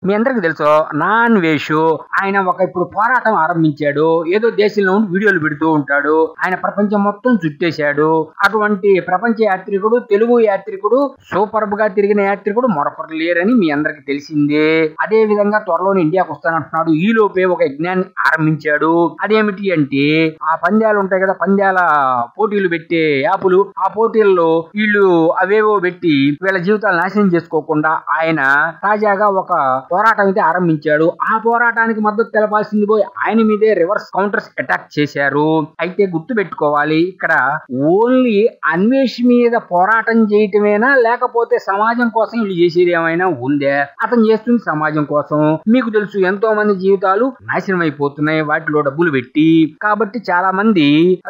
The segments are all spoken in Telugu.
మీ అందరికి తెలుసు నాన్ వేషు ఆయన ఇప్పుడు పోరాటం ఆరంభించాడు. ఏదో దేశంలో ఉండి వీడియోలు పెడుతూ ఉంటాడు. ఆయన ప్రపంచం మొత్తం చుట్టేశాడు. అటువంటి ప్రపంచ యాత్రికుడు, తెలుగు యాత్రికుడు, సూపర్బ్ గా తిరిగిన యాత్రికుడు మరొకరు లేరని మీ అందరికి తెలిసిందే. అదే విధంగా త్వరలోనే ఇండియాకు వస్తానంటున్నాడు. ఈ లోపే ఒక యజ్ఞాన్ని ఆరంభించాడు. అదేమిటి అంటే ఆ పందాలు ఉంటాయి కదా, పందాల పోటీలు పెట్టే యాపులు, ఆ పోటీల్లో వీళ్ళు అవేవో పెట్టి వీళ్ళ జీవితాలు నాశనం చేసుకోకుండా ఆయన తాజాగా ఒక పోరాటం అయితే ఆరంభించాడు. ఆ పోరాటానికి మద్దతు తెలపాల్సింది పోయి ఆయన మీదే రివర్స్ కౌంటర్స్ అటాక్ చేశారు. అయితే గుర్తు పెట్టుకోవాలి, ఇక్కడ ఓన్లీ అన్వేష్ మీద పోరాటం చేయటమేనా, లేకపోతే సమాజం కోసం వీళ్ళు చేసేది ఏమైనా ఉందే? అతను చేస్తుంది సమాజం కోసం. మీకు తెలుసు ఎంతో మంది జీవితాలు నాశనం అయిపోతున్నాయి వాటిలో డబ్బులు పెట్టి. కాబట్టి చాలా మంది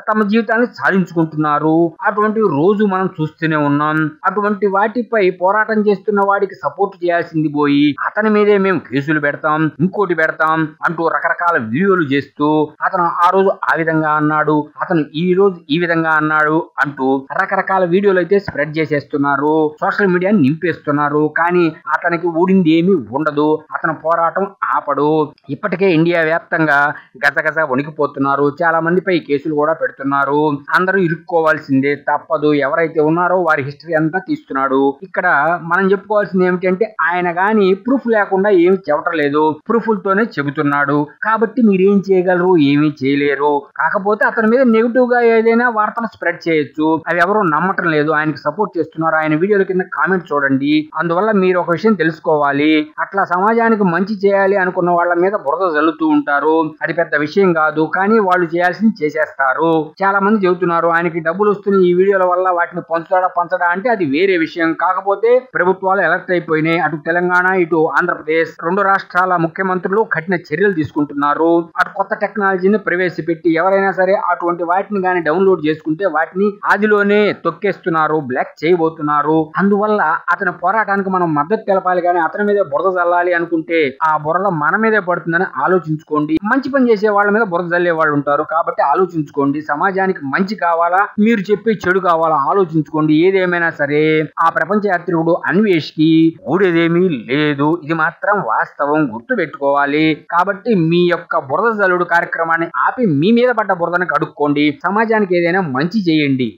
తమ జీవితాన్ని సాధించుకుంటున్నారు. అటువంటి రోజు మనం చూస్తూనే ఉన్నాం. అటువంటి వాటిపై పోరాటం చేస్తున్న వాడికి సపోర్ట్ చేయాల్సింది పోయి అతని మీదే మేము కేసులు పెడతాం, ఇంకోటి పెడతాం అంటూ రకరకాల వీడియోలు చేస్తూ అతను ఆ రోజు ఆ విధంగా అన్నాడు, అతను ఈ రోజు ఈ విధంగా అన్నాడు అంటూ రకరకాల వీడియోలు అయితే స్ప్రెడ్ చేసేస్తున్నారు. సోషల్ మీడియాని నింపేస్తున్నారు. కానీ అతనికి ఊడింది ఏమీ ఉండదు. అతను పోరాటం ఆపడు. ఇప్పటికే ఇండియా వ్యాప్తంగా గజగజ వణికిపోతున్నారు. చాలా మందిపై కేసులు కూడా పెడుతున్నారు. అందరూ ఇరుక్కోవాల్సిందే, తప్పదు. ఎవరైతే ఉన్నారో వారి హిస్టరీ అంతా తీస్తున్నాడు. ఇక్కడ మనం చెప్పుకోవాల్సింది ఏమిటంటే ఆయన గాని ప్రూఫ్ లేకుండా ఏమి చెప్పట్లేదు, ప్రూఫ్లతోనే చెబుతున్నాడు. కాబట్టి మీరేం చేయగలరు? ఏమీ చేయలేరు. కాకపోతే అతని మీద నెగిటివ్ గా ఏదైనా వార్తలు స్ప్రెడ్ చేయొచ్చు. అవి ఎవరు నమ్మటం లేదు. ఆయనకి సపోర్ట్ చేస్తున్నారు. ఆయన వీడియోల కింద కామెంట్ చూడండి. అందువల్ల మీరు ఒక విషయం తెలుసుకోవాలి, అట్లా సమాజానికి మంచి చేయాలి అనుకున్న వాళ్ళ మీద బురద జల్లుతూ ఉంటారు. అది పెద్ద విషయం కాదు, కానీ వాళ్ళు చేయాల్సింది చేసేస్తారు. చాలా మంది చెబుతున్నారు ఆయనకి డబ్బులు వస్తున్నాయి ఈ వీడియోల వల్ల, వాటిని పంచడా అంటే అది వేరే విషయం. కాకపోతే ప్రభుత్వాలు అలర్ట్ అయిపోయినాయి. అటు తెలంగాణ, ఇటు ఆంధ్రప్రదేశ్ రెండు రాష్ట్రాల ముఖ్యమంత్రులు కఠిన చర్యలు తీసుకుంటున్నారు. అటు కొత్త టెక్నాలజీని ప్రవేశపెట్టి ఎవరైనా సరే అటువంటి వాటిని కానీ డౌన్లోడ్ చేసుకుంటే వాటిని ఆదిలోనే తొక్కేస్తున్నారు, బ్లాక్ చేయబోతున్నారు. అందువల్ల అతని పోరాటానికి మనం మద్దతు తెలపాలి, కానీ అతని మీద బురద జల్లాలి అనుకుంటే ఆ బురద మన మీదే పడుతుందని ఆలోచించుకోండి. మంచి పని చేసే వాళ్ళ మీద బురద జల్లే వాళ్ళు ఉంటారు. కాబట్టి ఆలోచించుకోండి. సమాజానికి మంచి కావాలా, మీరు చెప్పే చెడు కావాలా, ఆలోచించుకోండి. ఏదేమైనా సరే ఆ ప్రపంచ యాత్రికుడు అన్వేష్ కి ఊడేదేమీ లేదు. ఇది మాత్రం వాస్తవం, గుర్తు పెట్టుకోవాలి. కాబట్టి మీ యొక్క బురద జల్లుడు కార్యక్రమాన్ని ఆపి మీ మీద పడ్డ బురదను కడుక్కోండి. సమాజానికి ఏదైనా మంచి చేయండి.